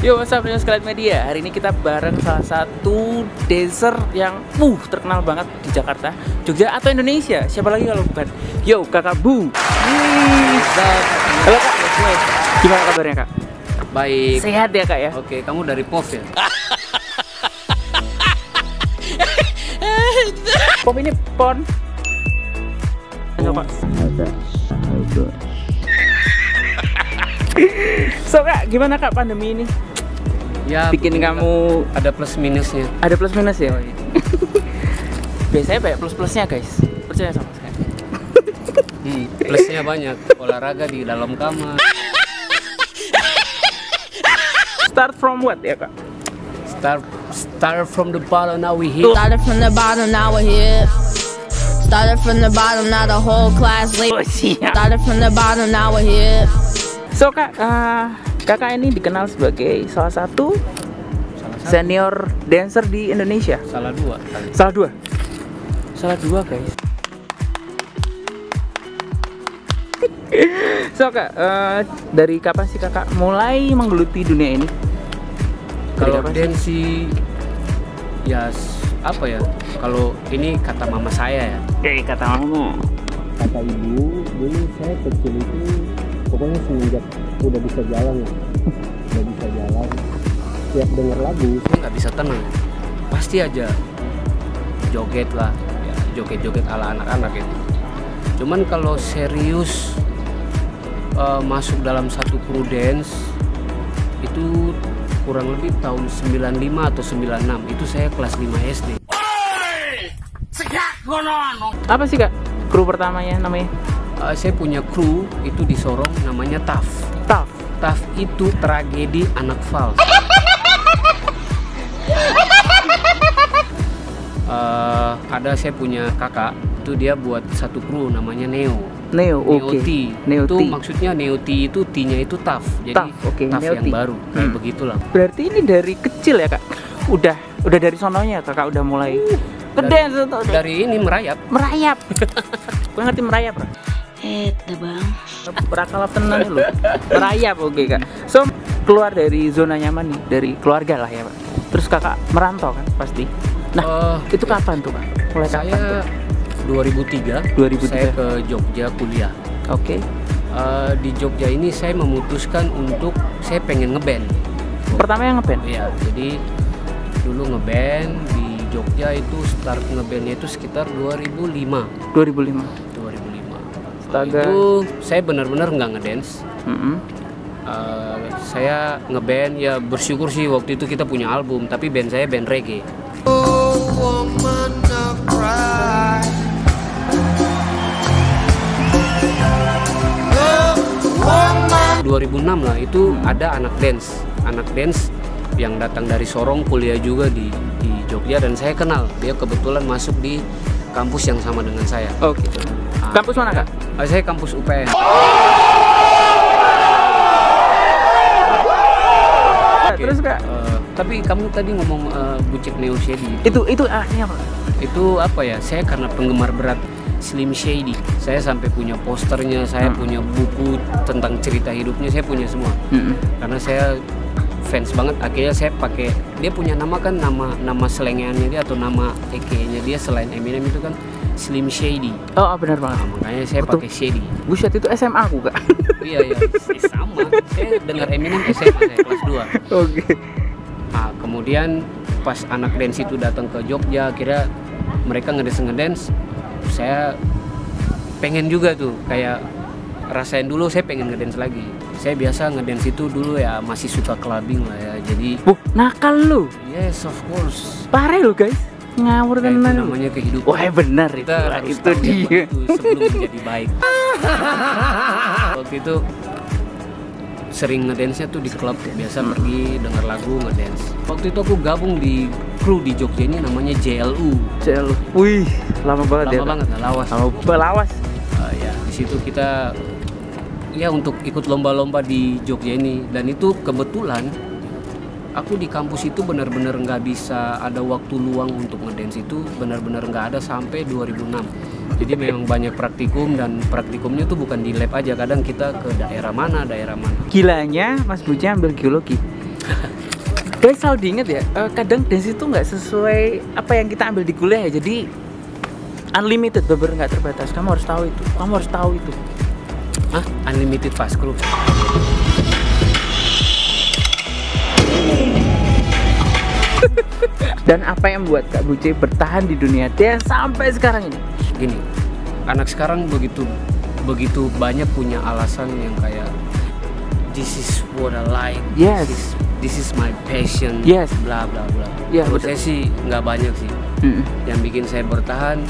Yo, what's up sekalian media. Hari ini kita bareng salah satu dancer yang terkenal banget di Jakarta, Jogja atau Indonesia. Siapa lagi kalau bukan? Yo, Kakak Bu. Halo Kak. Gimana kabarnya Kak? Baik. Sehat ya Kak ya? Oke, kamu dari POV ya? Pom ini pon. Coba. So Kak, gimana Kak pandemi ini? Ya, bikin kamu ada plus minusnya. Ada plus minus ya? Oh, iya. Biasanya banyak plus plusnya guys. Percaya sama saya. Plusnya banyak. Olahraga di dalam kamar. Start from what ya Kak? Start from the bottom, now we here. Started from the bottom, now we're here. Started from the bottom, now the whole class late. Oh, siap. Started from the bottom, now we're here. So Kak, Kakak ini dikenal sebagai salah satu senior dancer di Indonesia. Salah dua. Salah dua guys. So Kak, dari kapan sih Kakak mulai menggeluti dunia ini? Kalau dance sih, ya apa ya? Kalau ini kata mama saya ya. Kata mama. Kata ibu, dulu saya kecil itu pokoknya semenjak udah bisa jalan ya, udah bisa jalan, tiap denger lagu Saya nggak bisa tenang. Pasti aja joget lah, ya, joget-joget ala anak-anak gitu. Cuman kalau serius masuk dalam satu kru dance itu kurang lebih tahun 95 atau 96. Itu saya kelas 5 SD. Apa sih Kak kru pertamanya namanya? Saya punya kru itu di Sorong namanya TAF. TAF. TAF itu tragedi anak fals. Ada saya punya kakak itu dia buat satu kru namanya Neo. Oke. Neo Itu T. maksudnya Neo T itu T-nya itu TAF. Jadi TAF, oke, TAF Neo yang T. baru kayak begitulah. Berarti ini dari kecil ya Kak? Udah dari sononya Kakak udah mulai ngedance tuh. Dari ini merayap. Merayap. Gue ngerti merayap Kak. Bang. Berakal tenan lu. Merayap oke Kak. So keluar dari zona nyaman nih, dari keluarga lah ya Pak. Terus Kakak merantau kan pasti. Nah, itu kapan tuh Kak? Mulai kapan tuh? Saya 2003 saya ke Jogja kuliah. Oke. Di Jogja ini saya memutuskan untuk saya pengen ngeband. Pertama yang ngeband? Iya, jadi dulu ngeband di Jogja itu start ngebandnya itu sekitar 2005. 2005. Astaga. Itu saya benar-benar nggak ngedance. Saya ngeband ya, bersyukur sih waktu itu kita punya album, tapi band saya band reggae. 2006 lah itu ada anak dance yang datang dari Sorong kuliah juga di Jogja dan saya kenal dia, kebetulan masuk di kampus yang sama dengan saya. Oh gitu. Kampus mana Kak? Saya kampus UPN. Terus Kak? Tapi kamu tadi ngomong Bucek Neo Shady. Itu artinya apa? Itu apa ya? Saya karena penggemar berat Slim Shady. Saya sampai punya posternya, saya punya buku tentang cerita hidupnya, saya punya semua. Karena saya fans banget. Akhirnya saya pakai, dia punya nama kan, nama selengeannya dia atau nama EK-nya dia selain Eminem itu kan Slim Shady. Oh benar banget. Nah, makanya saya pakai Shady. Buset, itu SMA aku Kak. Iya sama. Saya dengar Eminem SMA saya kelas 2. Oke. Nah, kemudian pas anak dance itu datang ke Jogja, akhirnya mereka ngedance. Saya pengen juga tuh kayak rasain dulu, saya pengen ngedance lagi. Saya biasa ngedance itu dulu ya masih suka clubbing lah ya. Jadi nakal lu. Yes, of course. Parah lu guys. Ngawur Itu tenan. namanya kehidupan. Wah, benar Kita harus itu tahu dia. itu sebelum menjadi baik. Waktu itu sering ngedance-nya tuh di klub, biasa pergi denger lagu ngedance. Waktu itu aku gabung di kru di Jogja ini namanya JLU. Wih, lama banget ya. Lama banget, lawas. Lawas. Ya, di situ kita ya untuk ikut lomba-lomba di Jogja ini, dan itu kebetulan aku di kampus itu benar-benar nggak bisa ada waktu luang untuk ngedance, itu benar-benar nggak ada sampai 2006. Jadi memang banyak praktikum, dan praktikumnya tuh bukan di lab aja, kadang kita ke daerah mana. Gilanya Mas Buja ambil geologi. Guys, selalu diingat ya, kadang dance itu nggak sesuai apa yang kita ambil di kuliah ya. Jadi unlimited, bener-bener nggak terbatas. Kamu harus tahu itu. Kamu harus tahu itu. Hah? Unlimited fast group. Dan apa yang membuat Kak Buce bertahan di dunia dance sampai sekarang ini? Gini, anak sekarang begitu banyak punya alasan yang kayak this is what I like, Yes. this is my passion, Yes. bla bla bla. Ya, Menurut betul. saya sih nggak banyak sih. Yang bikin saya bertahan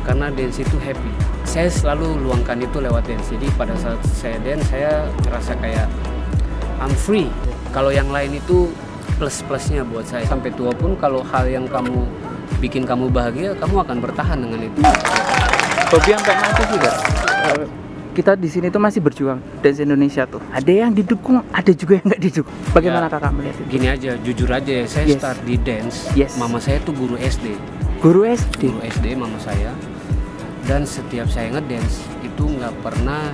karena dance itu happy. Saya selalu luangkan itu lewat dance. Jadi pada saat saya dance, saya ngerasa kayak I'm free. Kalau yang lain itu plus-plusnya buat saya. Sampai tua pun kalau hal yang bikin kamu bahagia, kamu akan bertahan dengan itu. Hobi sampai mati juga. Kita di sini tuh masih berjuang dance Indonesia tuh. Ada yang didukung, ada juga yang nggak didukung. Bagaimana Ya, Kakak melihat itu? Gini aja, jujur aja ya, saya Yes. start di dance. Yes. Mama saya tuh guru SD. Guru SD. Guru SD mama saya. Dan setiap saya ngedance itu nggak pernah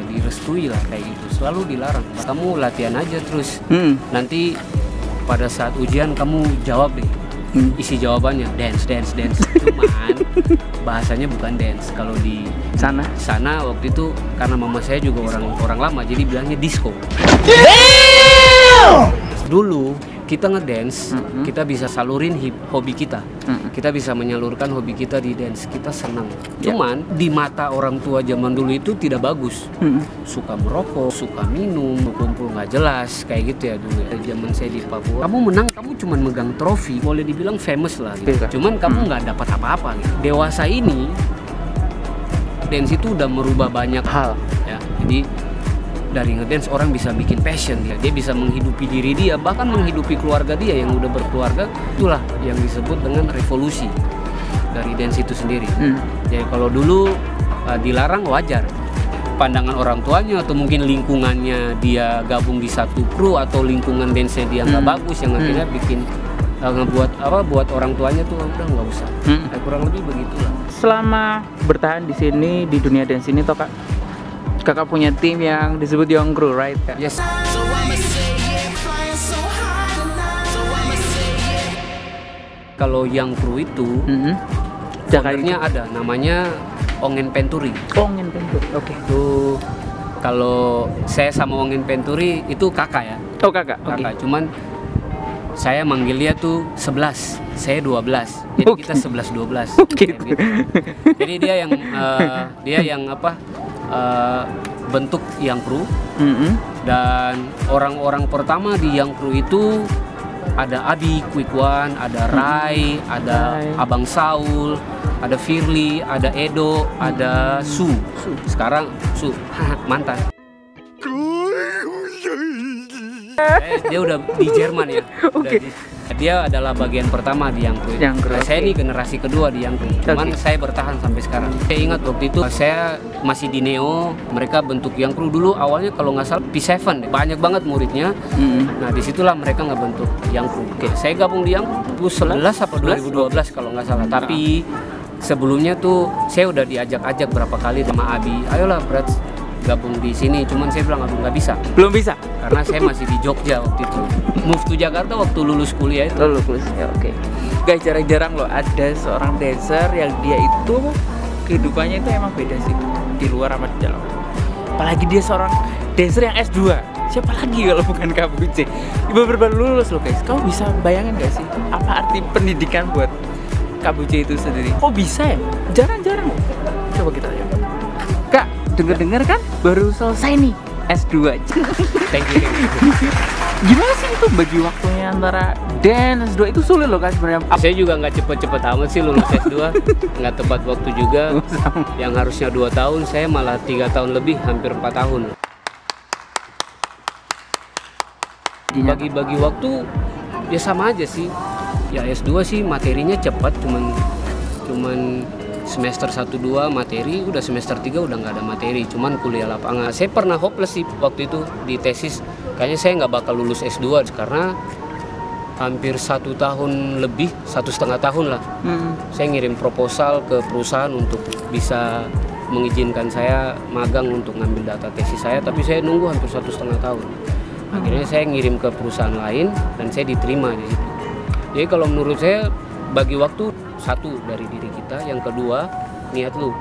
direstui lah kayak gitu. Selalu dilarang. Kamu latihan aja terus. Nanti pada saat ujian kamu jawab deh. Isi jawabannya dance. Cuman bahasanya bukan dance. Kalau di sana waktu itu karena mama saya juga orang lama, jadi bilangnya disco. Dulu kita ngedance, kita bisa salurin hobi kita. Kita bisa menyalurkan hobi kita di dance. Kita senang. Cuman di mata orang tua zaman dulu itu tidak bagus. Suka merokok, suka minum, kumpul nggak jelas kayak gitu ya dulu. Zaman saya di Papua, kamu menang, kamu cuman megang trofi, boleh dibilang famous lah gitu. Cuman kamu nggak dapat apa-apa gitu. Dewasa ini dance itu udah merubah banyak hal ya. Jadi dari ngedance orang bisa bikin passion dia bisa menghidupi diri dia, bahkan menghidupi keluarga dia yang udah berkeluarga. Itulah yang disebut dengan revolusi dari dance itu sendiri. Jadi kalau dulu dilarang wajar, pandangan orang tuanya atau mungkin lingkungannya dia gabung di satu kru atau lingkungan dance-nya dia nggak bagus yang akhirnya bikin buat orang tuanya tuh udah nggak usah. Kurang lebih begitulah. Selama bertahan di sini di dunia dance ini toh Kakak punya tim yang disebut Young Crew, right? Kak? Yes. Kalau Young Crew itu foundernya ada namanya Ongen Penturi. Ongen Penturi, oke. Itu kalau saya sama Ongen Penturi itu kakak ya. Oh kakak, oke. Kakak, cuman saya manggil dia tuh 11, saya 12. Jadi kita 11-12. Gitu. Jadi dia yang bentuk Young Crew. Dan orang-orang pertama di Young Crew itu ada Abi, Quick One, ada Rai, ada Abang Saul, ada Firly, ada Edo, ada Su. Sekarang Su mantan. Dia udah di Jerman ya. Oke. Dia adalah bagian pertama di Young Crew. Saya ini generasi kedua di Young Crew. Cuman saya bertahan sampai sekarang. Saya ingat waktu itu saya masih di Neo, mereka bentuk Young Crew dulu awalnya kalau nggak salah P7 deh. Banyak banget muridnya. Nah disitulah mereka nggak bentuk Young Crew. Oke, saya gabung di Young Crew 2011 apa 2012 kalau nggak salah. Tapi sebelumnya tuh saya udah diajak-ajak berapa kali sama Abi. Ayolah berat gabung di sini, cuman saya bilang aduh nggak bisa. Belum bisa karena saya masih di Jogja waktu itu. Move to Jakarta waktu lulus kuliah itu. Lulus ya, oke. Guys, jarang-jarang loh ada seorang dancer yang dia itu kehidupannya itu emang beda sih di luar sama di dalam. Apalagi dia seorang dancer yang S2. Siapa lagi kalau bukan Kak Buce? Baru lulus loh guys. Kamu bisa bayangin gak sih apa arti pendidikan buat Kak Buce itu sendiri? Kok bisa ya? Jarang-jarang. Coba kita lihat. Kak, denger-denger kan baru selesai nih S2 aja. Thank you. Gimana sih itu bagi waktunya antara dance S2 itu sulit loh kan sebenarnya. Saya juga nggak cepet-cepet amat sih lulus S2. Nggak tepat waktu juga. Yang harusnya 2 tahun, saya malah 3 tahun lebih, hampir 4 tahun. Bagi-bagi waktu ya sama aja sih. Ya S2 sih materinya cepat, cuman semester 1-2 materi, udah semester 3 udah nggak ada materi, cuman kuliah lapangan. Saya pernah hopeless sih waktu itu di tesis, kayaknya saya nggak bakal lulus S2 karena hampir 1 tahun lebih, 1,5 tahun lah. Saya ngirim proposal ke perusahaan untuk bisa mengizinkan saya magang untuk ngambil data tesis saya, tapi saya nunggu hampir 1,5 tahun. Akhirnya saya ngirim ke perusahaan lain dan saya diterima di situ. Jadi kalau menurut saya bagi waktu satu dari diri kita, yang kedua niat lu.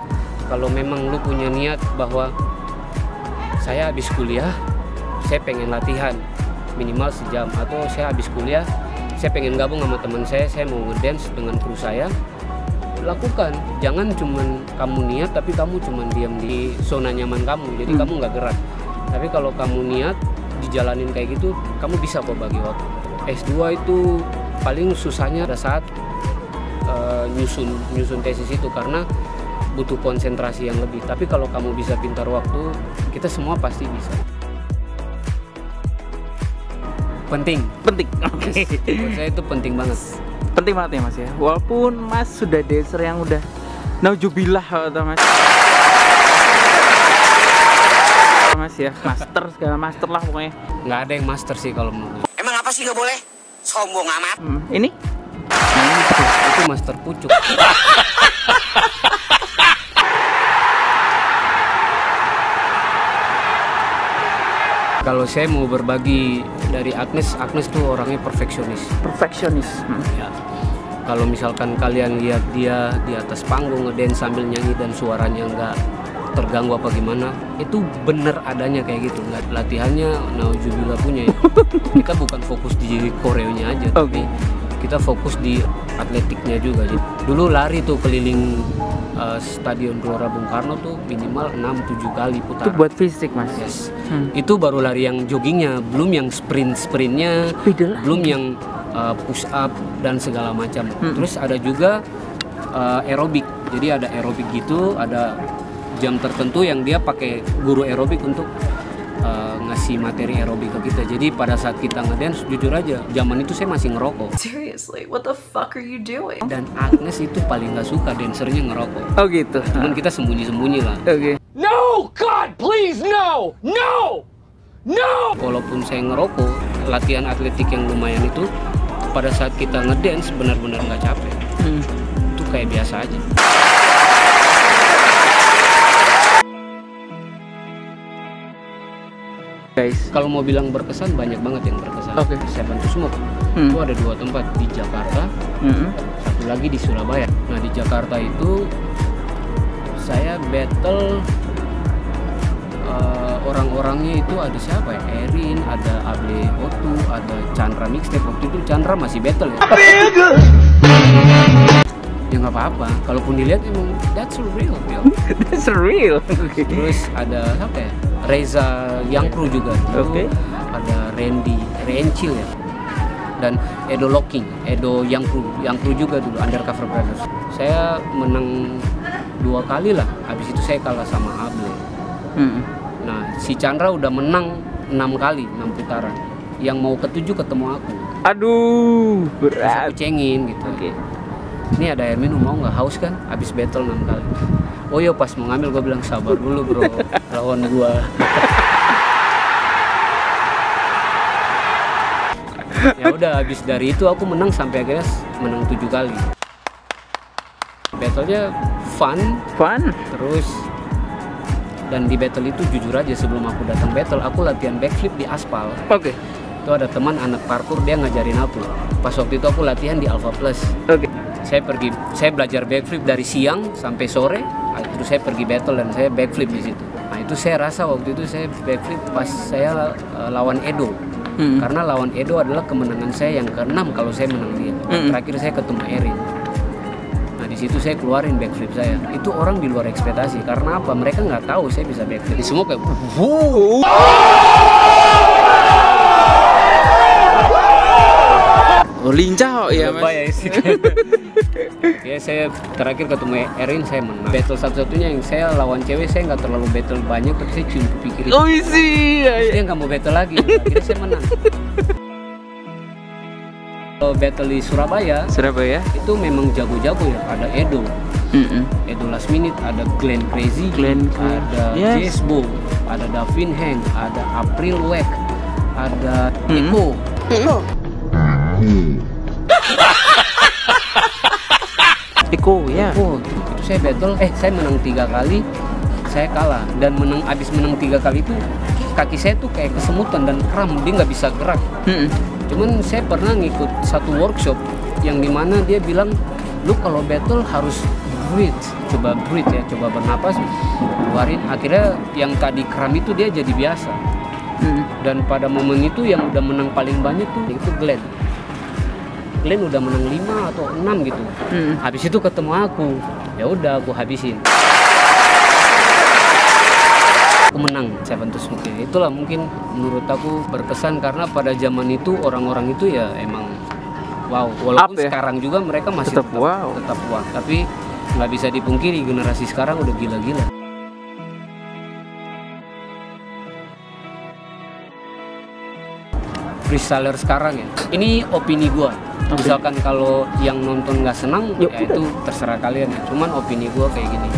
Kalau memang lu punya niat bahwa saya habis kuliah, saya pengen latihan minimal sejam, atau saya habis kuliah, saya pengen gabung sama teman saya mau ngedance dengan kru saya, lakukan. Jangan cuman kamu niat tapi kamu cuman diam di zona nyaman kamu, jadi kamu nggak gerak. Tapi kalau kamu niat dijalanin kayak gitu, kamu bisa kok bagi waktu. S2 itu paling susahnya pada saat nyusun tesis itu, karena butuh konsentrasi yang lebih. Tapi kalau kamu bisa pintar waktu, kita semua pasti bisa. Penting. Oke. Buat saya itu penting banget. Penting banget ya Mas ya. Walaupun Mas sudah dancer yang udah naujubillah atau Mas. Mas ya, master segala master lah pokoknya. Nggak ada yang master sih kalau menurut. Emang apa sih nggak boleh? Sombong amat. Ini? Itu master pucuk. Kalau saya mau berbagi dari Agnes tuh orangnya perfeksionis. Ya. Kalau misalkan kalian lihat dia di atas panggung ngedance sambil nyanyi dan suaranya nggak terganggu apa gimana, itu bener adanya kayak gitu. Nggak latihannya nauzubillah punya ya. Kita bukan fokus di koreonya aja, tapi kita fokus di atletiknya juga. Jadi, dulu lari tuh keliling Stadion Gelora Bung Karno tuh minimal 6-7 kali putaran. Itu buat fisik Mas. Yes. Itu baru lari yang joggingnya, belum yang sprintnya, belum yang push up dan segala macam. Terus ada juga aerobik. Jadi ada aerobik gitu, ada jam tertentu yang dia pakai guru aerobik untuk ngasih materi aerobik ke kita. Jadi pada saat kita ngedance, jujur aja, zaman itu saya masih ngerokok. Seriously, what the fuck are you doing? Dan Agnes itu paling nggak suka dancernya ngerokok. Oh gitu. Cuman kita sembunyi-sembunyi lah. Oke. No, God, please, no, no, no. Walaupun saya ngerokok, latihan atletik yang lumayan itu, pada saat kita ngedance benar-benar nggak capek. Itu kayak biasa aja. Guys, kalau mau bilang berkesan, banyak banget yang berkesan. Oke. Seven to Smoke itu ada 2 tempat, di Jakarta, satu lagi di Surabaya. Nah di Jakarta itu saya battle orang-orangnya itu ada siapa ya? Erin, ada Able Otu, ada Chandra Mixtape. Waktu itu Chandra masih battle ya. Ya nggak apa-apa, kalaupun dilihat emang that's real. that's real. Terus ada apa ya? Reza Yangkru juga. Oke. Ada Randy Rencil ya. Dan Edo Locking, Edo Yangkru juga dulu, Undercover Brothers. Saya menang 2 kali lah. Habis itu saya kalah sama Able. Nah, si Chandra udah menang 6 kali, 6 putaran. Yang mau ke-7 ketemu aku. Aduh, Terus berat. aku cengin gitu. Oke. Ini ada air minum, mau nggak? Haus kan? Habis battle 6 kali. Oh iya, pas mau ngambil gue bilang sabar dulu bro, lawan gue. Ya udah, habis dari itu aku menang sampai akhirnya menang 7 kali. Battlenya fun. Terus dan di battle itu jujur aja, sebelum aku datang battle, aku latihan backflip di aspal. Oke. Itu ada teman anak parkour, dia ngajarin aku. Pas waktu itu aku latihan di Alpha Plus. Oke. Saya belajar backflip dari siang sampai sore. Terus saya pergi battle dan saya backflip di situ. Nah itu saya rasa waktu itu saya backflip pas saya lawan Edo. Karena lawan Edo adalah kemenangan saya yang ke-6 kalau saya menang dia. Terakhir saya ketemu Erin. Nah di situ saya keluarin backflip saya. Itu orang di luar ekspektasi. Karena apa? Mereka nggak tahu saya bisa backflip. Semua kayak Oh lincah kok ya Mas. Ya saya terakhir ketemu Erin, saya menang. Battle satu-satunya yang saya lawan cewek, saya nggak terlalu battle banyak, tapi saya cium kepikir. Oh isi. Dia nggak mau battle lagi, akhirnya saya menang. Kalau battle di Surabaya itu memang jago-jago ya. Ada Edo, Edo Last Minute, ada Glenn Crazy, ada Jesbo, ada Davin Heng, ada April Weck, ada Eko. Eko, itu saya battle, saya menang 3 kali, saya kalah. Dan abis menang 3 kali itu kaki saya tuh kayak kesemutan dan kram, dia nggak bisa gerak. Cuman saya pernah ngikut satu workshop yang dimana dia bilang, lu kalau battle harus breathe, coba breathe ya, coba bernapas, keluarin. Akhirnya yang tadi kram itu dia jadi biasa. Dan pada momen itu yang udah menang paling banyak tuh itu Glenn. Glenn udah menang 5 atau 6 gitu. Habis itu ketemu aku, ya udah aku habisin. Aku menang Seven to Smoke. Itulah mungkin menurut aku berkesan karena pada zaman itu orang-orang itu ya emang wow. Walaupun ya? Sekarang juga mereka masih tetap wow. Tapi nggak bisa dipungkiri generasi sekarang udah gila-gila. Freestyler sekarang ya. Ini opini gua. Misalkan kalau yang nonton nggak senang, ya itu terserah kalian ya. Cuman opini gua kayak gini.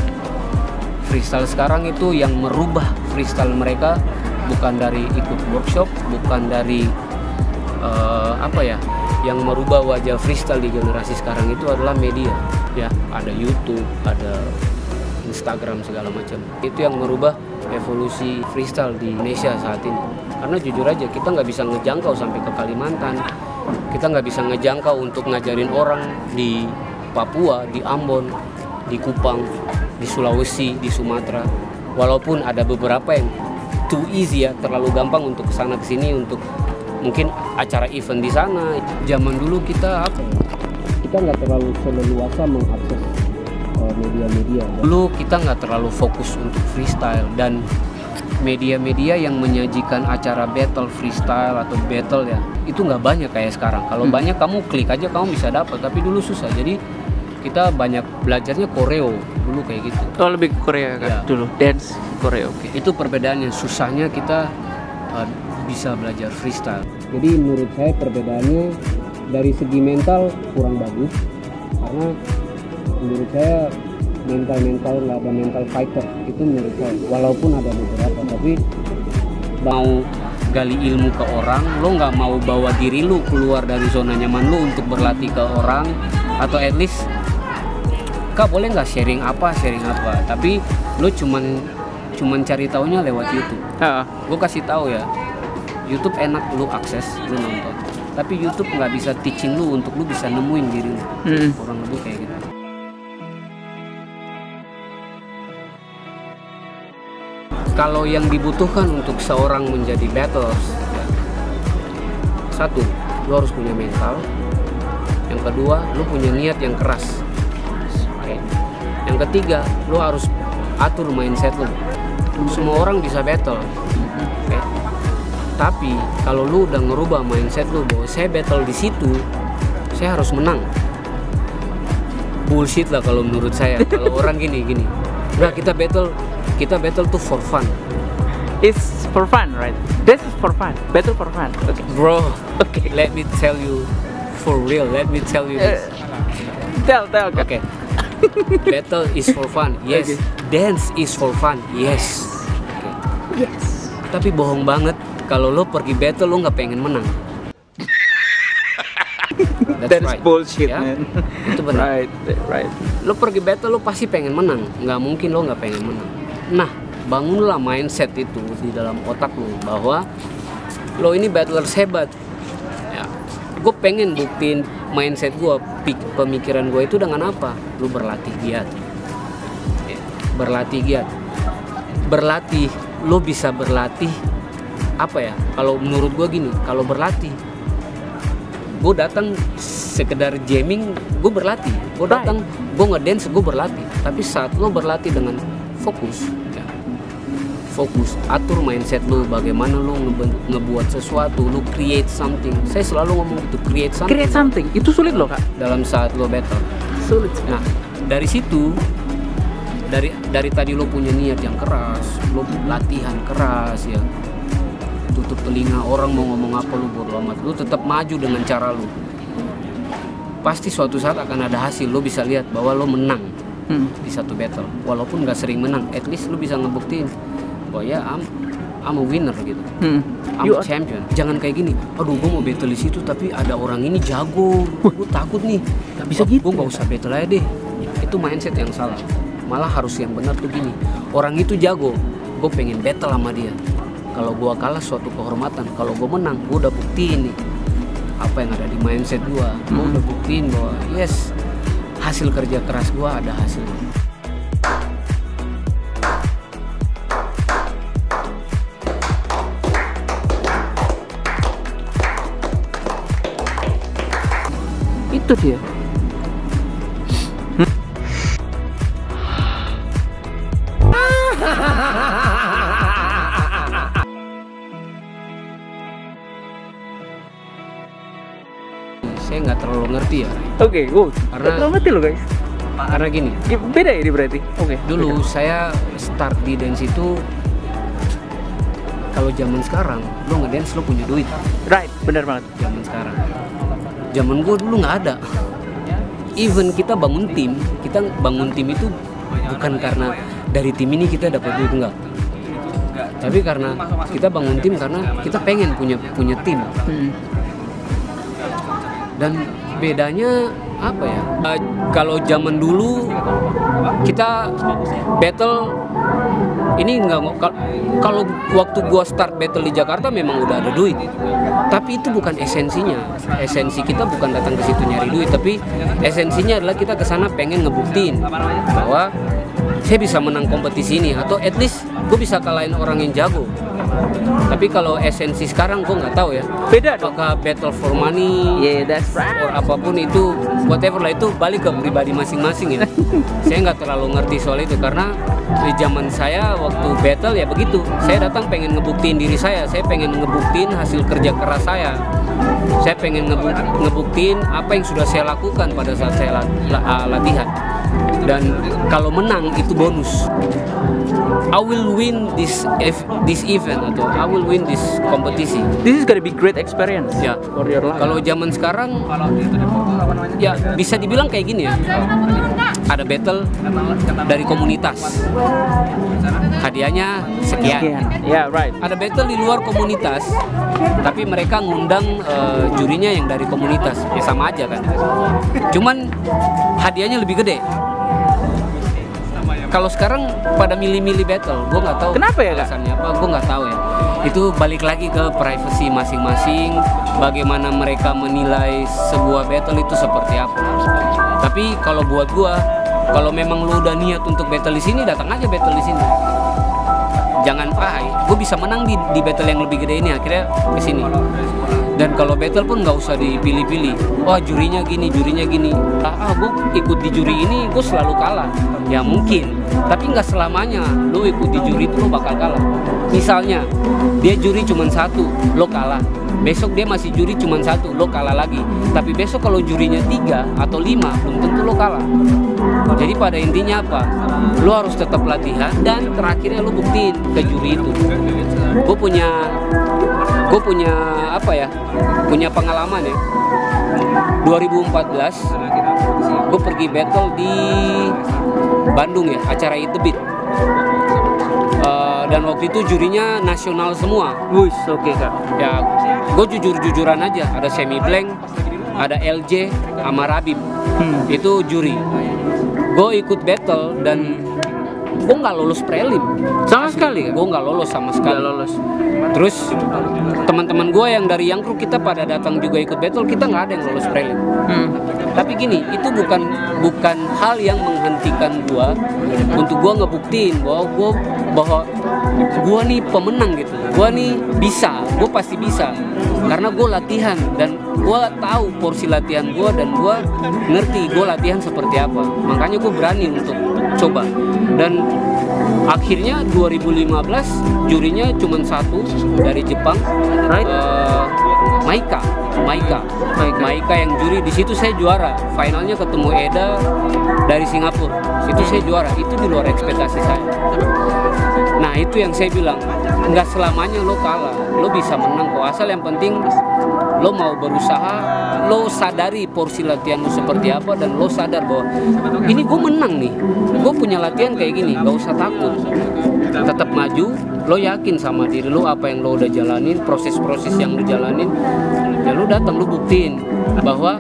Freestyle sekarang itu yang merubah freestyle mereka bukan dari ikut workshop, bukan dari yang merubah wajah freestyle di generasi sekarang itu adalah media ya, ada YouTube, ada Instagram segala macam. Itu yang merubah evolusi freestyle di Indonesia saat ini. Karena jujur aja kita nggak bisa ngejangkau sampai ke Kalimantan, kita nggak bisa ngejangkau untuk ngajarin orang di Papua, di Ambon, di Kupang, di Sulawesi, di Sumatera. Walaupun ada beberapa yang too easy ya, terlalu gampang untuk kesana kesini untuk mungkin acara event di sana. Zaman dulu kita nggak terlalu seleluasa mengakses media-media. Dulu kita nggak terlalu fokus untuk freestyle, dan media-media yang menyajikan acara battle freestyle atau battle ya itu nggak banyak kayak sekarang. Kalau banyak kamu klik aja kamu bisa dapat, tapi dulu susah. Jadi kita banyak belajarnya koreo dulu kayak gitu. Oh, lebih ke Korea kan? Ya. Dulu dance koreo. Okay. Itu perbedaannya, susahnya kita bisa belajar freestyle. Jadi menurut saya perbedaannya dari segi mental kurang bagus, karena menurut saya mental nggak ada mental fighter itu menurut saya. Walaupun ada beberapa, tapi mau gali ilmu ke orang, lo nggak mau bawa diri lo keluar dari zona nyaman lo untuk berlatih ke orang, atau at least Kak boleh nggak sharing apa, tapi lo cuman cari taunya lewat YouTube. Gue kasih tahu ya, YouTube enak lo akses, lo nonton, tapi YouTube nggak bisa teaching lo untuk lo bisa nemuin diri lo. Kurang lebih kayak gitu. Kalau yang dibutuhkan untuk seorang menjadi battlers ya, satu, lo harus punya mental. Yang kedua, lo punya niat yang keras. Yang ketiga, lo harus atur mindset lo. Semua orang bisa battle, tapi kalau lo udah ngerubah mindset lo bahwa saya battle di situ, saya harus menang. Bullshit lah kalau menurut saya. Kalau orang gini, udah kita battle tuh for fun. It's for fun, right? This is for fun. Battle for fun. Okay. Bro, okay. Let me tell you for real. Let me tell you this. Tell. Okay. Battle is for fun. Yes. Okay. Dance is for fun. Yes. Okay. Yes. Tapi bohong banget kalau lo pergi battle lo nggak pengen menang. That's right. Bullshit, ya? Man. Itu benar. Right. Lo pergi battle lo pasti pengen menang. Nggak mungkin lo nggak pengen menang. Nah, bangunlah mindset itu di dalam otak lo bahwa lo ini battler hebat. Ya, gue pengen buktiin mindset gue, pemikiran gue itu dengan apa? Lo berlatih giat. Ya, berlatih giat. Berlatih, lo bisa berlatih apa ya? Kalau menurut gue gini, kalau berlatih gue datang sekedar jamming, gue berlatih. Gue datang, gue ngedance, gue berlatih. Tapi saat lo berlatih dengan fokus, ya, atur mindset lo, bagaimana lo ngebuat sesuatu, lo create something. Saya selalu ngomong itu, create something. Itu sulit loh Kak. Dalam saat lo battle. Sulit. Nah, dari situ, dari tadi lo punya niat yang keras, lo latihan keras ya. Tutup telinga, orang mau ngomong apa lu bodo amat, lu tetap maju dengan cara lu. Pasti suatu saat akan ada hasil, lu bisa lihat bahwa lu menang di satu battle. Walaupun gak sering menang, at least lu bisa ngebuktiin bahwa ya I'm a winner gitu. I'm a champion. Jangan kayak gini, aduh gue mau battle di situ tapi ada orang ini jago, gue takut nih. Gak bisa gitu. Gue gak usah battle aja deh. Itu mindset yang salah. Malah harus yang benar tuh gini, orang itu jago, gue pengen battle sama dia. Kalau gue kalah suatu kehormatan, kalau gue menang gue udah buktiin nih apa yang ada di mindset gue udah buktiin bahwa yes, hasil kerja keras gue ada hasilnya. Itu dia. Saya nggak terlalu ngerti ya. Oke, Karena- terlalu ngerti loh guys. Karena gini, Ya, beda ya ini berarti. Oke. dulu saya start di dance itu, kalau zaman sekarang lo ngedance lo punya duit. Right, benar banget. Zaman sekarang, zaman gue dulu nggak ada. Even kita bangun tim itu bukan karena dari tim ini kita dapat duit, enggak. Tapi karena kita bangun tim karena kita pengen punya tim. Dan bedanya apa ya? Kalau zaman dulu kita battle ini enggak, kalau waktu gua start battle di Jakarta memang udah ada duit. Tapi itu bukan esensinya. Esensi kita bukan datang ke situ nyari duit, tapi esensinya adalah kita kesana pengen ngebuktiin bahwa saya bisa menang kompetisi ini, atau at least gue bisa kalahin orang yang jago. Tapi kalau esensi sekarang gue nggak tahu ya. Beda dong. Apakah battle for money, Yeah, that's right. or apapun itu, whatever lah, itu balik ke pribadi masing-masing ya. Saya nggak terlalu ngerti soal itu karena di zaman saya waktu battle ya begitu. Saya datang pengen ngebuktiin diri saya pengen ngebuktiin hasil kerja keras saya pengen ngebuktiin apa yang sudah saya lakukan pada saat saya latihan. Dan kalau menang itu bonus. I will win this event atau I will win this kompetisi. This is gonna be great experience. Ya, for your life. kalau zaman sekarang ya bisa dibilang kayak gini ya. Ada battle dari komunitas, hadiahnya sekian. Yeah, right. Ada battle di luar komunitas, tapi mereka ngundang jurinya yang dari komunitas. Ya sama aja kan. Cuman hadiahnya lebih gede. Kalau sekarang pada milih-milih battle, gue nggak tahu Kenapa ya, Kak? alasannya apa, gue nggak tahu ya. Itu balik lagi ke privacy masing-masing, bagaimana mereka menilai sebuah battle itu seperti apa. Tapi kalau buat gue, kalau memang lu udah niat untuk battle di sini, datang aja battle di sini. Jangan gue bisa menang di battle yang lebih gede ini, akhirnya ke sini. Dan kalau battle pun nggak usah dipilih-pilih. Wah, jurinya gini. Gue ikut di juri ini, gue selalu kalah. Ya mungkin, tapi nggak selamanya. Lo ikut di juri itu lo bakal kalah. Misalnya, dia juri cuma 1, lo kalah. Besok dia masih juri cuma 1, lo kalah lagi. Tapi besok kalau jurinya 3 atau 5, belum tentu lo kalah. Jadi pada intinya apa? Lo harus tetap latihan dan terakhirnya lo buktiin ke juri itu. Gue punya apa ya? Punya pengalaman ya. 2014 gue pergi battle di Bandung ya, acara Eat the Beat. Dan waktu itu jurinya nasional semua. Wush, oke Kak. Ya, gue jujur-jujuran aja. Ada Semi Blank, ada LJ, sama Rabib. Itu juri. Gue ikut battle dan gue nggak lolos prelim Sama sekali Kak? Gue nggak lolos sama sekali. Nggak lolos. Terus teman-teman gue yang dari Yang Kru, kita pada datang juga ikut battle, kita nggak ada yang lolos prelim. Tapi gini, itu bukan hal yang menghentikan gue untuk gue ngebuktiin bahwa gue nih pemenang gitu. Gue nih bisa, gue pasti bisa karena gue latihan dan gue tahu porsi latihan gue dan gue ngerti gue latihan seperti apa. Makanya gue berani untuk coba. Dan akhirnya 2015 jurinya cuma 1 dari Jepang, Maika yang juri. Di situ saya juara. Finalnya ketemu Eda dari Singapura. Itu saya juara. Itu di luar ekspektasi saya. Nah itu yang saya bilang, nggak selamanya lo kalah, lo bisa menang kok, asal yang penting lo mau berusaha, lo sadari porsi latihan lo seperti apa, dan lo sadar bahwa ini gue menang nih, gue punya latihan kayak gini, gak usah takut, tetap maju. Lo yakin sama diri lo apa yang lo udah jalanin, proses-proses yang lo jalanin, ya lo datang, lo buktiin bahwa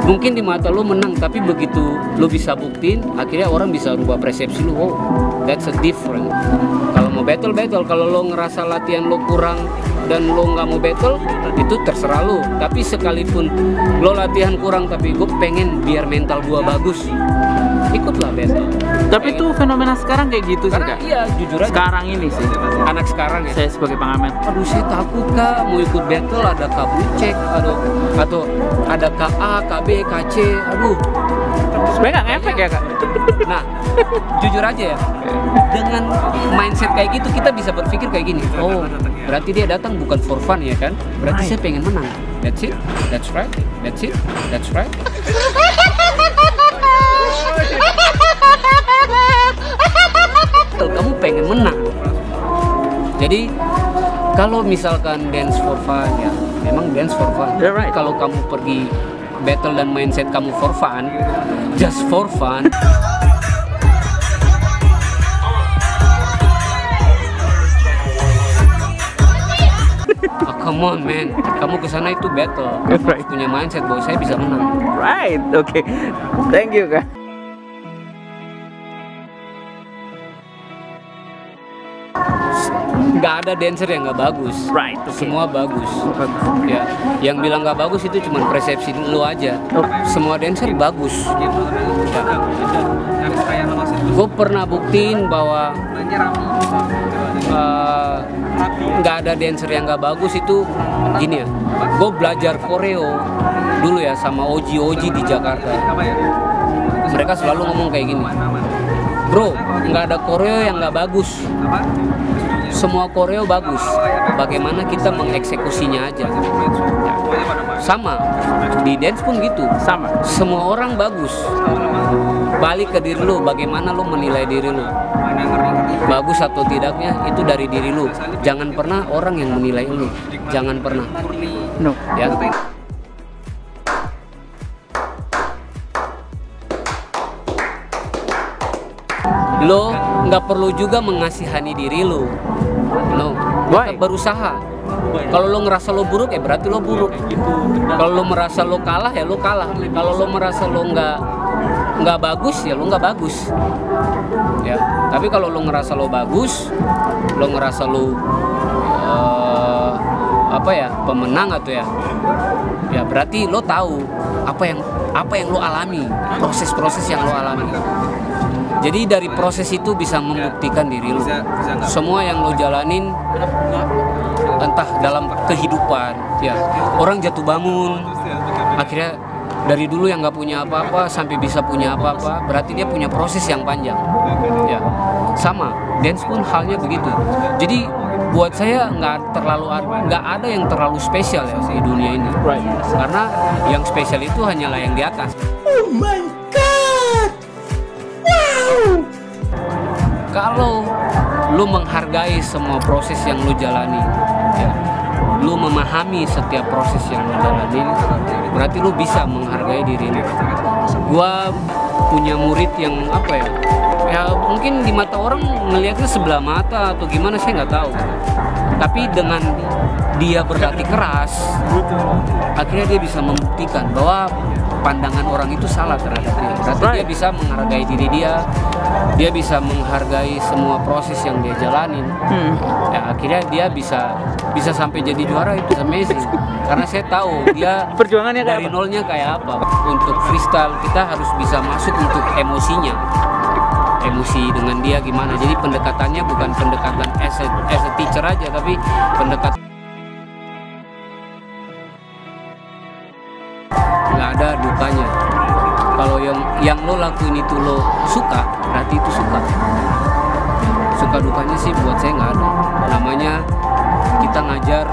mungkin di mata lo menang, tapi begitu lo bisa buktiin, akhirnya orang bisa rubah persepsi lo. Oh, that's a different. Kalau mau mau battle. Kalau lo ngerasa latihan lo kurang dan lo nggak mau battle, itu terserah lo. Tapi sekalipun lo latihan kurang tapi gue pengen biar mental gue bagus, ikutlah battle. Tapi itu fenomena sekarang kayak gitu sih, Karena Kak. iya, jujur aja Sekarang ini sih, anak sekarang ya, saya sebagai pengamat. aduh saya takut Kak mau ikut battle, ada Kabucek atau ada KA, KB, KC, aduh. Sebenarnya nggak ngefek ya, Kak? Nah, jujur aja ya, dengan mindset kayak gitu kita bisa berpikir kayak gini, oh berarti dia datang bukan for fun ya kan, berarti saya pengen menang. That's it, that's right, that's it, that's right. Kamu pengen menang. Jadi kalau misalkan dance for fun ya, memang dance for fun. You're right. Kalau kamu pergi battle dan mindset kamu for fun, just for fun. Oh, come on man, kamu kesana itu battle. Kamu harus punya mindset bahwa saya bisa menang. Right, oke. Thank you, Kak. Nggak ada dancer yang nggak bagus. Right, oke. Semua bagus. Ya, yang bilang nggak bagus itu cuma persepsi lu aja. Semua dancer bagus. Ya. Gue pernah buktiin bahwa nggak ada dancer yang nggak bagus itu gini ya. Gue belajar koreo dulu ya sama Oji di Jakarta. Mereka selalu ngomong kayak gini, bro, nggak ada koreo yang nggak bagus. Semua koreo bagus, bagaimana kita mengeksekusinya aja. Sama, di dance pun gitu. Sama. Semua orang bagus. Balik ke diri lu, bagaimana lu menilai diri lu. Bagus atau tidaknya itu dari diri lu. Jangan pernah orang yang menilai lu. Jangan pernah. No. Ya. Lo nggak perlu juga mengasihani diri lo. No, Why? tetap berusaha. Kalau lo ngerasa lo buruk, ya berarti lo buruk. Kalau lo merasa lo kalah, ya lo kalah. Kalau lo merasa lo nggak bagus, ya lo nggak bagus. Ya, tapi kalau lo ngerasa lo bagus, lo ngerasa lo pemenang atau ya berarti lo tahu apa yang lo alami, proses-proses yang lo alami. Jadi dari proses itu bisa membuktikan diri lo. Semua yang lo jalanin, entah dalam kehidupan, ya orang jatuh bangun, akhirnya dari dulu yang nggak punya apa-apa sampai bisa punya apa-apa, berarti dia punya proses yang panjang. Ya, sama dance pun halnya begitu. Jadi buat saya nggak ada yang terlalu spesial ya di dunia ini. Karena yang spesial itu hanyalah yang di atas. Oh my God! Wow! Kalau lu menghargai semua proses yang lu jalani, ya, lu memahami setiap proses yang lu jalani, berarti lu bisa menghargai diri lu. Gua punya murid yang ya mungkin di mata orang ngelihatnya sebelah mata atau gimana, saya nggak tahu. Tapi dengan dia berlatih keras, akhirnya dia bisa membuktikan bahwa pandangan orang itu salah terhadap dia. Berarti dia bisa menghargai diri dia bisa menghargai semua proses yang dia jalanin. Ya, akhirnya dia bisa sampai jadi juara, itu amazing. Karena saya tahu dia Perjuangannya kayak dari apa? nolnya kayak apa. Untuk freestyle kita harus bisa masuk untuk emosinya. Emosi dengan dia gimana. Jadi pendekatannya bukan pendekatan as a teacher aja, tapi pendekatan nggak ada dukanya. Kalau yang lo lakuin itu lo suka, berarti itu suka. Suka dukanya sih buat saya nggak ada. Namanya kita ngajar,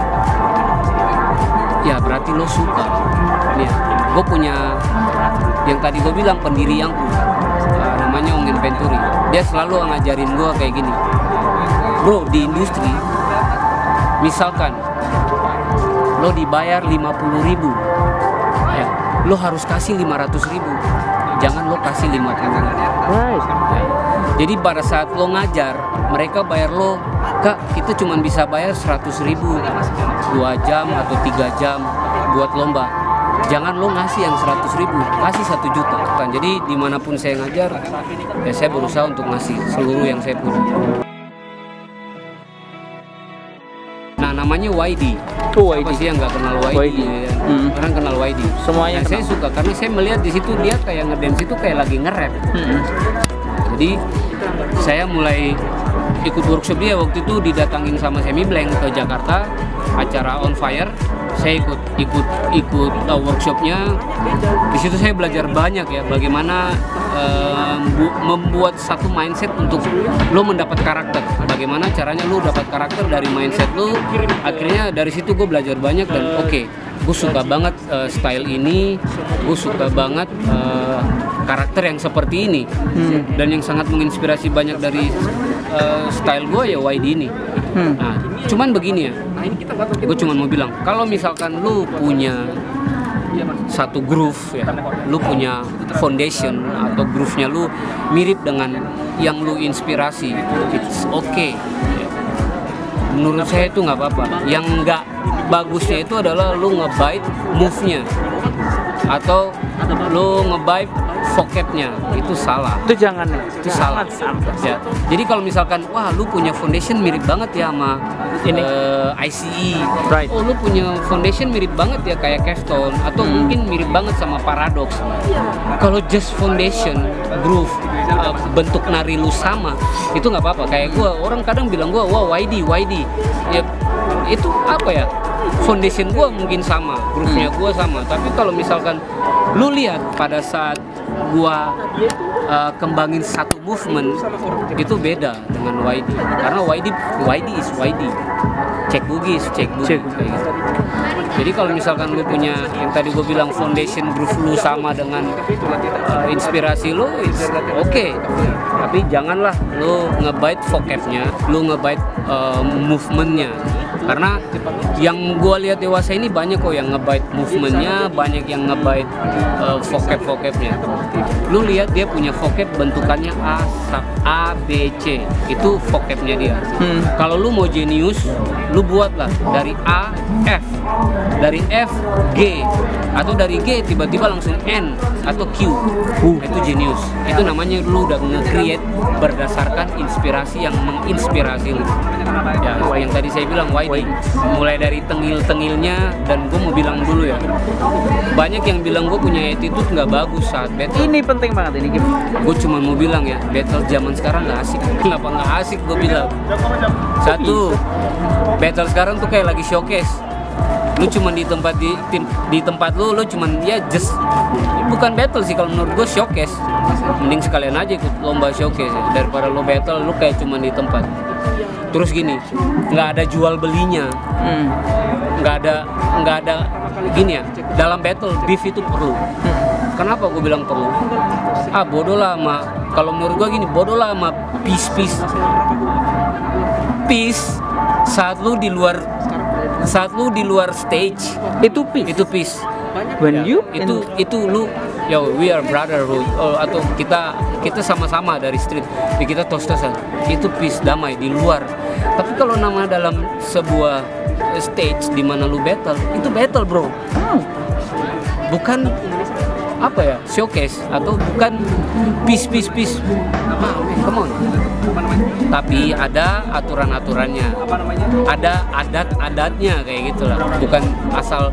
ya berarti lo suka. Nih, gue punya yang tadi gue bilang pendiri yang namanya Ongen Venturi. Dia selalu ngajarin gue kayak gini, bro, di industri misalkan lo dibayar 50.000, ya, lo harus kasih 500.000, jangan lo kasih 50.000. Ya. Jadi pada saat lo ngajar, mereka bayar lo, kak kita cuma bisa bayar 100.000 2 jam atau 3 jam buat lomba. Jangan lo ngasih yang 100.000, kasih 1 juta. Jadi dimanapun saya ngajar, ya saya berusaha untuk ngasih seluruh yang saya punya. namanya YD. Siapa sih yang nggak kenal YD? Ya? Orang kenal YD. Semuanya saya suka karena saya melihat di situ dia kayak ngedance itu kayak lagi nge-rap. Jadi saya mulai ikut workshop dia. Waktu itu didatangin sama Semi Blank ke Jakarta, acara On Fire. Saya ikut workshopnya. Di situ saya belajar banyak ya, bagaimana membuat satu mindset untuk lo mendapat karakter. Bagaimana caranya lo dapat karakter dari mindset lo. Akhirnya dari situ gue belajar banyak dan oke, gue suka banget style ini. Gue suka banget karakter yang seperti ini. Dan yang sangat menginspirasi banyak dari style gue ya YD ini. Nah, cuman begini ya, gue cuman mau bilang, kalau misalkan lu punya satu groove ya, lu punya foundation atau groove-nya lu mirip dengan yang lu inspirasi, it's okay. Menurut saya itu nggak apa-apa. Yang nggak bagusnya itu adalah lu nge-bite move-nya atau lu nge-bite vocabnya, itu salah. Itu jangan. Itu salah. Ya. Jadi kalau misalkan wah lu punya foundation mirip banget ya sama ini ICE. Right. Oh lu punya foundation mirip banget ya kayak Keystone atau mungkin mirip banget sama Paradox. Kalau just foundation, groove, bentuk nari lu sama, itu nggak apa-apa. Kayak gua, orang kadang bilang gua, wah YD. Ya itu apa ya? Foundation gua mungkin sama, groove-nya gua sama. Tapi kalau misalkan lu lihat pada saat gua kembangin satu movement, itu beda dengan YD. Karena YD is YD. Cek boogie kayak gitu. Jadi kalau misalkan lu punya yang tadi gue bilang foundation groove lu sama dengan inspirasi lu, it's okay. Tapi janganlah lu nge-bite vocabnya, lu nge-bite movementnya. Karena yang gue lihat dewasa ini banyak kok yang nge-bite movementnya, banyak yang nge-bite vocab-vocabnya. Lu lihat dia punya vocab bentukannya A, B, C. Itu vocabnya dia. Kalau lu mau jenius, lu buatlah dari A, F. Dari F, G. Atau dari G tiba-tiba langsung N atau Q. Itu jenius. Itu namanya lu udah nge-create berdasarkan inspirasi yang menginspirasi lu. Ya, yang tadi saya bilang YD, mulai dari tengil-tengilnya. Dan gue mau bilang dulu ya, banyak yang bilang gue punya attitude nggak bagus saat battle. Ini penting banget ini. Gue cuma mau bilang ya, battle zaman sekarang nggak asik. Kenapa nggak asik gue bilang? Satu, battle sekarang tuh kayak lagi showcase. Lu cuma di tempat lu cuman ya just bukan battle sih kalau menurut gue, showcase. Mending sekalian aja ikut lomba showcase ya, daripada lo battle lu kayak cuma di tempat. Terus gini, nggak ada jual belinya, nggak ada gini ya. Dalam battle beef itu perlu. Kenapa gue bilang perlu? Bodoh lah sama, kalau menurut gue gini, bodoh lah sama peace saat lu di luar stage itu peace. When you itu lu we are brotherhood, atau kita sama-sama dari street, kita tos-tosan, itu peace, damai di luar. Tapi kalau nama dalam sebuah stage di mana lu battle, itu battle bro, bukan apa ya, showcase atau bukan peace. Come on. Tapi ada aturan-aturannya, ada adat-adatnya kayak gitulah, bukan asal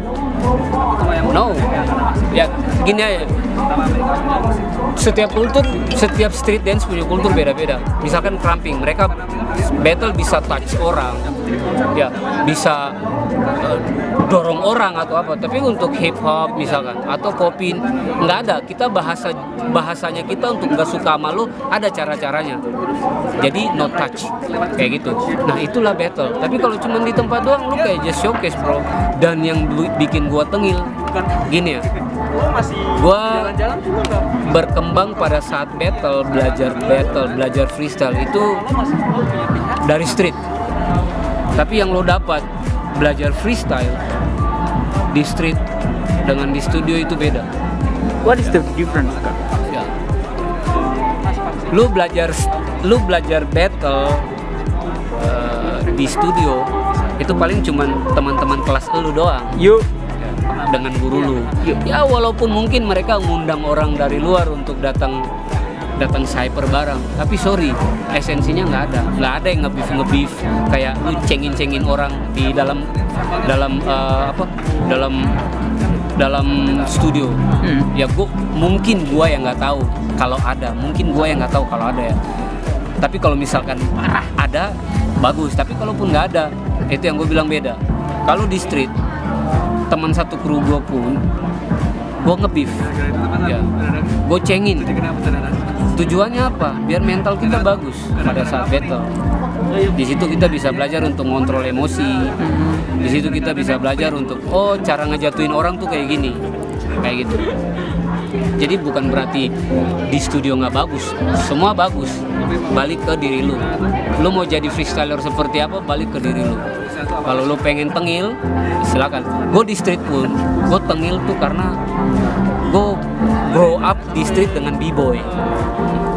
no. Ya gini aja, setiap kultur, setiap street dance punya kultur beda-beda. Misalkan cramping, mereka battle bisa touch orang, ya bisa dorong orang atau apa. Tapi untuk hip hop misalkan atau popin nggak ada. Kita bahasanya kita untuk nggak suka sama lu ada cara-caranya. Jadi no touch kayak gitu. Nah itulah battle. Tapi kalau cuma di tempat doang lu kayak just showcase bro. Dan yang bikin gua tengil gini ya, gua berkembang pada saat belajar freestyle itu dari street. Tapi yang lo dapat belajar freestyle di street dengan di studio itu beda. What is the difference? Ya. Lu belajar battle di studio itu paling cuman teman-teman kelas lu doang. Yuk. Dengan guru lu. Ya walaupun mungkin mereka ngundang orang dari luar untuk datang datang cyber bareng, tapi sorry, esensinya nggak ada yang ngebeef kayak lu cengin orang di dalam studio. Ya mungkin gua yang nggak tahu kalau ada, ya. Tapi kalau misalkan ada, bagus. Tapi kalaupun nggak ada, itu yang gue bilang beda. Kalau di street, teman satu kru gue pun, gue nge-beef, ya, gue cengin. Tujuannya apa? Biar mental kita bagus pada saat battle. Di situ kita bisa belajar untuk ngontrol emosi. Di situ kita bisa belajar untuk, cara ngejatuhin orang tuh kayak gini, kayak gitu. Jadi bukan berarti di studio nggak bagus, semua bagus. Balik ke diri lu. Lu mau jadi freestyler seperti apa? Balik ke diri lu. Kalau lu pengen tengil, silakan. Gue di street pun, gue tengil tuh karena gue grow up di street dengan b-boy.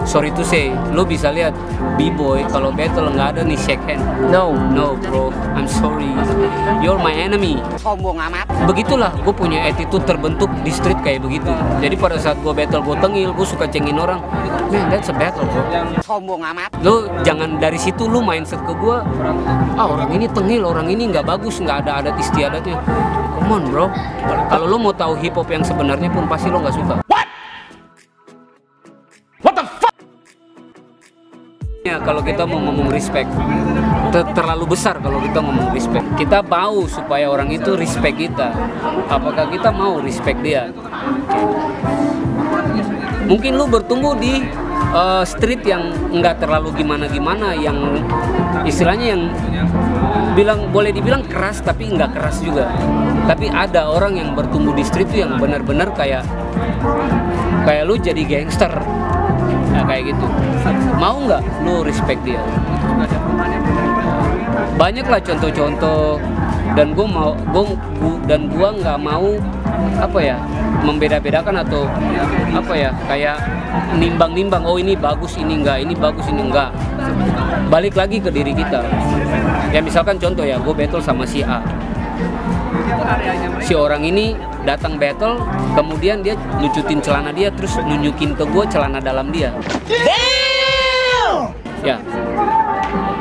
Sorry to say, lu bisa lihat b-boy kalau battle nggak ada nih shake hand. No bro, I'm sorry, you're my enemy. Sombong amat. Begitulah, gue punya attitude terbentuk di street kayak begitu. Jadi pada saat gue battle, gue tengil, gue suka cengin orang. Man, that's a battle bro. Sombong amat. Lu jangan dari situ lu mindset ke gue, orang ini tengil, orang ini nggak bagus, nggak ada adat istiadatnya. Come on bro, kalau lu mau tahu hip hop yang sebenarnya pun pasti lu nggak suka. Kalau kita mau ngomong respect, terlalu besar kalau kita ngomong respect. Kita mau supaya orang itu respect kita. Apakah kita mau respect dia? Mungkin lu bertumbuh di street yang nggak terlalu gimana-gimana, yang istilahnya yang boleh dibilang keras tapi nggak keras juga. Tapi ada orang yang bertumbuh di street itu yang benar-benar kayak lu jadi gangster. Nah, kayak gitu. Mau nggak lu respect dia? Banyak lah contoh-contoh, dan gua nggak mau membeda-bedakan atau kayak nimbang-nimbang. Oh ini bagus, ini enggak, ini bagus, ini enggak. Balik lagi ke diri kita. Ya misalkan contoh ya, gue battle sama si A. Si orang ini datang battle, kemudian dia lucutin celana dia, terus nunjukin ke gue celana dalam dia. Ya,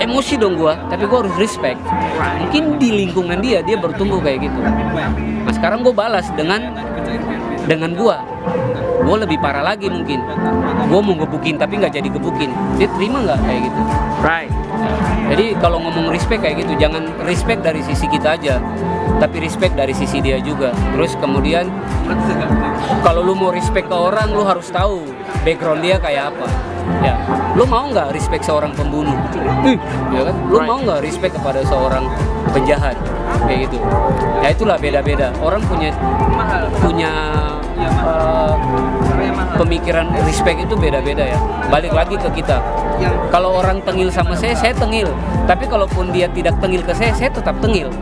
emosi dong gue, tapi gue harus respect. Mungkin di lingkungan dia bertumbuh kayak gitu. Nah sekarang gue balas dengan gue lebih parah lagi mungkin. Gue mau gebukin tapi nggak jadi gebukin. Dia terima nggak kayak gitu? Right. Jadi kalau ngomong respect kayak gitu, jangan respect dari sisi kita aja, tapi respect dari sisi dia juga. Terus kemudian kalau lu mau respect ke orang, lu harus tahu background dia kayak apa. Ya, lu mau nggak respect seorang pembunuh? Ya kan? Lu mau nggak respect kepada seorang penjahat? Kayak gitu. Ya itulah beda-beda. Orang punya pemikiran respect itu beda-beda ya. Balik lagi ke kita. Kalau orang tengil sama saya tengil. Tapi kalaupun dia tidak tengil ke saya tetap tengil.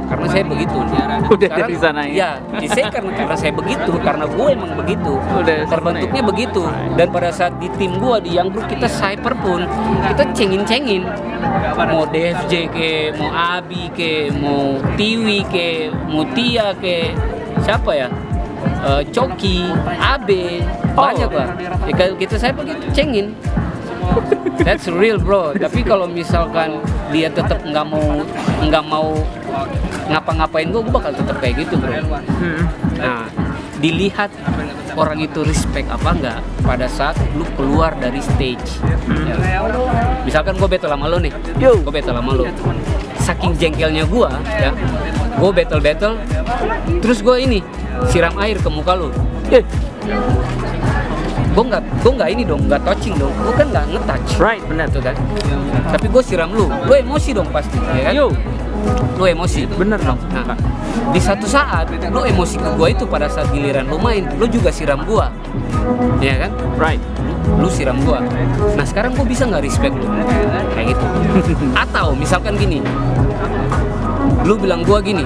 Karena saya begitu. Udah dari sana ya. Ya, saya karena saya begitu, karena gue emang begitu. Terbentuknya begitu. Dan pada saat di tim gue, di yang grup kita cyber pun, kita cengin-cengin. Mau DFJ ke, mau Abi ke, mau Tiwi ke, mau Tia ke, siapa ya? Coki, Abe, banyak lah. Ya, kita saya begitu cengin. That's real bro. Tapi kalau misalkan dia tetap nggak mau ngapa-ngapain gue bakal tetap kayak gitu bro. Nah, dilihat orang itu respect apa enggak pada saat lu keluar dari stage. Ya. Misalkan gue battle sama lo nih, gue battle sama lo. Saking jengkelnya gue, ya, gue battle, terus gue ini siram air ke muka lo. Gue nggak ini dong, nggak touching dong, gue kan nggak nge-touch. Right, benar tuh kan. Tapi gue siram lu emosi dong pasti, ya kan? Lu emosi, bener dong. Nah, di satu saat lu emosi ke gue itu pada saat giliran lu main, lu juga siram gue, ya kan? Right. Lu siram gue. Nah sekarang gue bisa nggak respect lu, kayak gitu? Atau misalkan gini, lu bilang gue gini,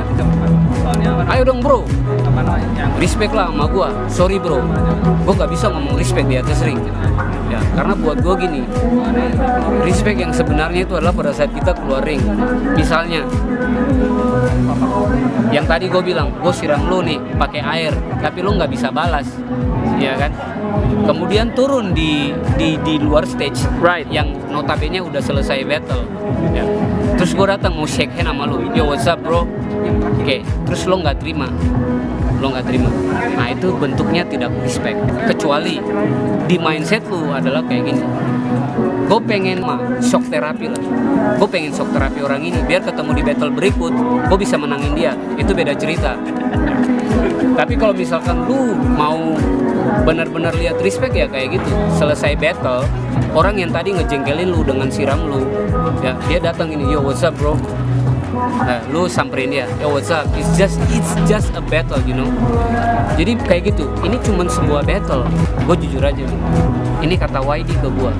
ayo dong bro, respect lah sama gue. Sorry bro, gue nggak bisa ngomong respect di atas ring. Ya, karena buat gue gini, respect yang sebenarnya itu adalah pada saat kita keluar ring. Misalnya, yang tadi gue bilang, gue siram lu nih pakai air, tapi lu nggak bisa balas. ya kan? Kemudian turun di luar stage, Right. yang notabene udah selesai battle. Ya. Terus gue datang mau shake hand sama lu, yo what's up bro? Oke, terus lo nggak terima. Nah itu bentuknya tidak respect. Kecuali di mindset lu adalah kayak gini. Gue pengen shock terapi lah. Gue pengen shock terapi orang ini biar ketemu di battle berikut, gue bisa menangin dia. Itu beda cerita. Tapi kalau misalkan lu mau benar-benar lihat respect ya kayak gitu. Selesai battle, orang yang tadi ngejengkelin lu dengan siram lu, ya dia datang ini, yo what's up bro? Nah, lu samperin dia, yo what's up? It's just a battle, you know. Jadi kayak gitu. Ini cuman sebuah battle. Gue jujur aja. Ini kata YD ke gue.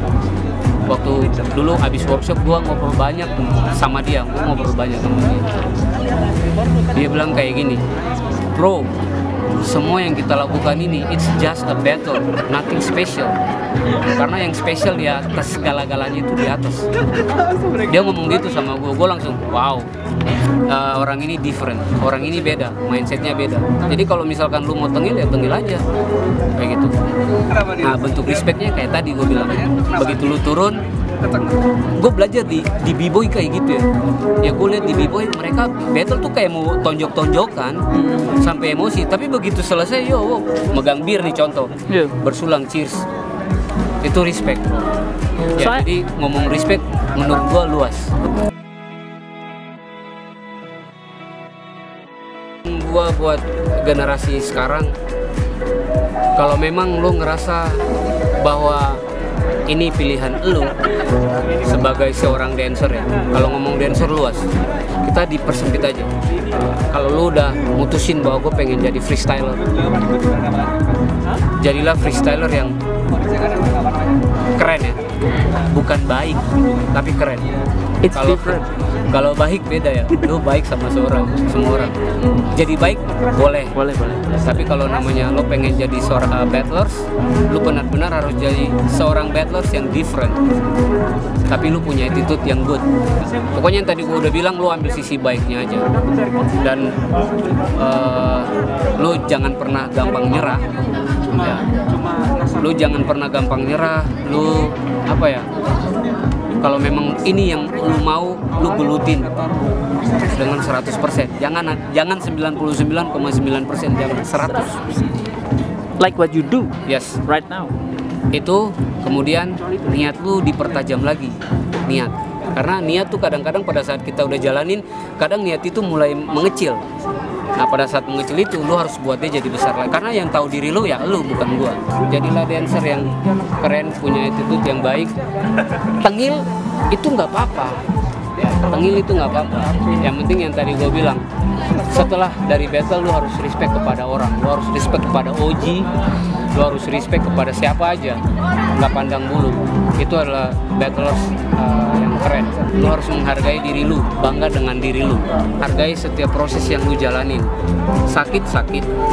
Waktu dulu abis workshop gue ngobrol banyak sama dia, Dia bilang kayak gini, bro, semua yang kita lakukan ini it's just a battle, nothing special. Karena yang spesial di atas segala-galanya itu di atas. Dia ngomong gitu sama gue langsung wow. Orang ini different, orang ini beda, mindsetnya beda. Jadi kalau misalkan lu mau tengil ya tengil aja, kayak gitu. Nah bentuk respectnya kayak tadi gue bilang, begitu lu turun, gue belajar di b-boy kayak gitu ya. Ya gue lihat di b-boy mereka battle tuh kayak mau tonjok-tonjokan sampai emosi. Tapi begitu selesai, yo megang bir nih contoh, bersulang cheers, itu respect. Ya jadi ngomong respect menurut gue luas. Gua buat generasi sekarang, kalau memang lu ngerasa bahwa ini pilihan lu sebagai seorang dancer ya, kalau ngomong dancer luas, kita dipersempit aja. Kalau lu udah mutusin bahwa gue pengen jadi freestyler, jadilah freestyler yang keren ya, bukan baik tapi keren. Kalau baik beda ya, lu baik sama semua orang. Jadi baik boleh. Tapi kalau namanya lu pengen jadi seorang battlers, lu benar-benar harus jadi seorang battlers yang different. Tapi lu punya attitude yang good. Pokoknya yang tadi gua udah bilang, lu ambil sisi baiknya aja. Dan lu jangan pernah gampang nyerah. Ya. Lu jangan pernah gampang nyerah. Lu apa ya? Kalau memang ini yang lu mau, lu gelutin dengan 100%. Jangan 99,9%, jangan 100%. Like what you do, Yes. right now. Itu kemudian niat lu dipertajam lagi. Niat. Karena niat tuh kadang-kadang pada saat kita udah jalanin, kadang niat itu mulai mengecil. Nah pada saat mengecil itu lu harus buat dia jadi besar lagi. Karena yang tahu diri lu ya lu, bukan gua. Jadilah dancer yang keren, punya attitude yang baik. Tengil itu nggak apa-apa. Tengil itu nggak apa-apa. Yang penting yang tadi gua bilang, setelah dari battle lu harus respect kepada orang, lu harus respect kepada OG, lu harus respect kepada siapa aja, nggak pandang bulu. Itu adalah battlers yang keren. Lu harus menghargai diri lu, bangga dengan diri lu, hargai setiap proses yang lu jalanin. Sakit,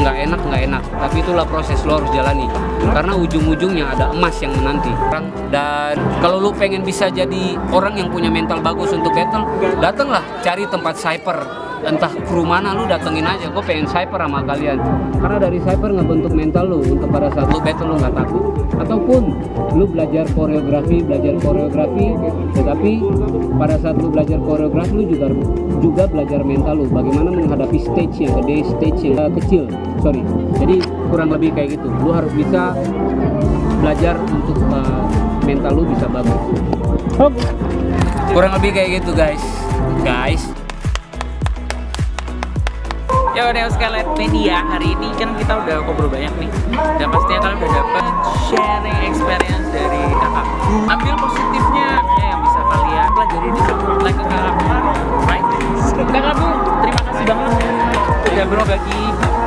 nggak enak, tapi itulah proses lu harus jalani. Karena ujung-ujungnya ada emas yang menanti. Dan kalau lu pengen bisa jadi orang yang punya mental bagus untuk battle, datanglah cari tempat cyper. Entah kru mana lu datengin aja, gue pengen cyper sama kalian. Karena dari cyper ngebentuk mental lu untuk pada saat lu battle lu nggak takut. Ataupun lu belajar koreografi, tetapi pada saat lu belajar koreografi lu juga belajar mental lu, bagaimana menghadapi stage yang gede, stage yang kecil. Jadi kurang lebih kayak gitu. Lu harus bisa belajar untuk mental lu bisa bagus. Kurang lebih kayak gitu guys. Ya udah Skylight Media, hari ini kan kita udah ngobrol banyak nih. Dan pastinya kalian udah dapat sharing experience dari kakak. Ambil positifnya yang bisa kalian pelajari di like ke kakak, right? Kakakku, terima kasih banget udah berbagi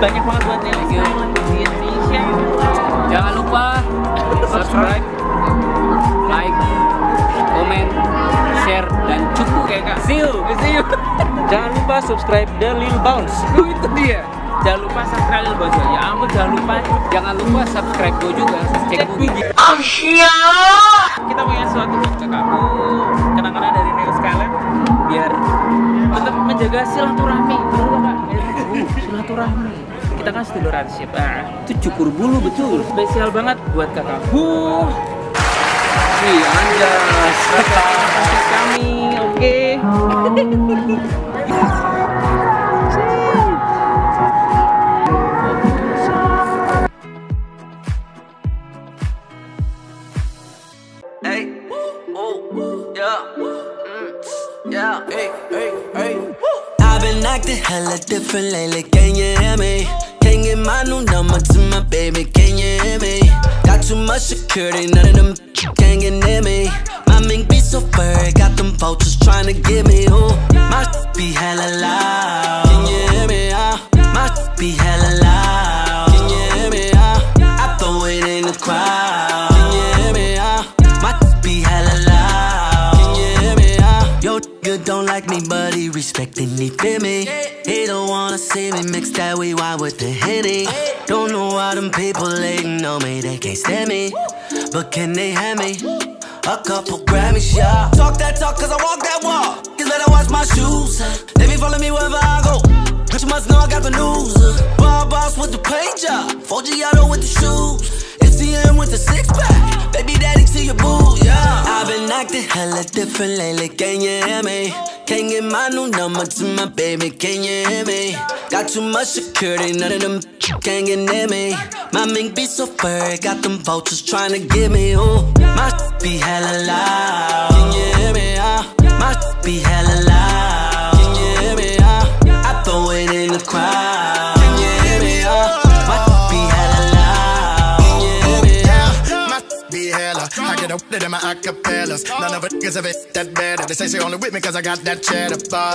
banyak banget buat Skylight di Indonesia. Jangan lupa subscribe, like, komen, share, dan cukup ya kak. See you. Jangan lupa subscribe The Lil Bounce. Itu dia. Jangan lupa subscribe Lil Bounce. Ya ampun, Jangan lupa subscribe gue juga. Cek gue. Kita punya sesuatu buat kakakku, kenang-kenang dari Neo Skylight, biar tetap menjaga silaturahmi. Silaturahmi. kita kan seduluran sih. Itu cukur bulu betul. Spesial banget buat kakakku. Nih, anjas. Kakak kami, oke. I've been acting hella different lately, can you hear me? Can't get my new number to my baby, can you hear me? Got too much security, none of them can't get near me. My mink be so furry, got them vultures trying to get me. Ooh, my be hella loud, can you hear me? My be hella loud, can you hear me? I throw it in the crowd, can you hear me? My be hella loud, can you hear me? Yo, nigga don't like me, but he respecting me, feel me? He don't wanna see me mix that we wine with the Henny. Don't know why them people hating on me, they can't stand me, but can they have me? A couple Grammys, yeah. Talk that talk, cause I walk that walk. Cause better watch my shoes. They be follow me wherever I go. But you must know I got the news. Bob Boss with the paint job. 4Giotto with the shoes. FCM with the six-pack. Baby daddy to your boo, yeah. I've been acting hella different lately, can you hear me? Can't get my new number to my baby, can you hear me? Got too much security, none of them can't get near me. My mink be so furry, got them vultures trying to get me. Ooh, my be hella loud, can you hear me? My be hella loud, can you hear me? I throw it in the crowd, can you hear me? My be hella loud, can you hear me? My be hella, I get up to them acapellas. None of it is a bit that better. They say she only with me cause I got that cheddar bar.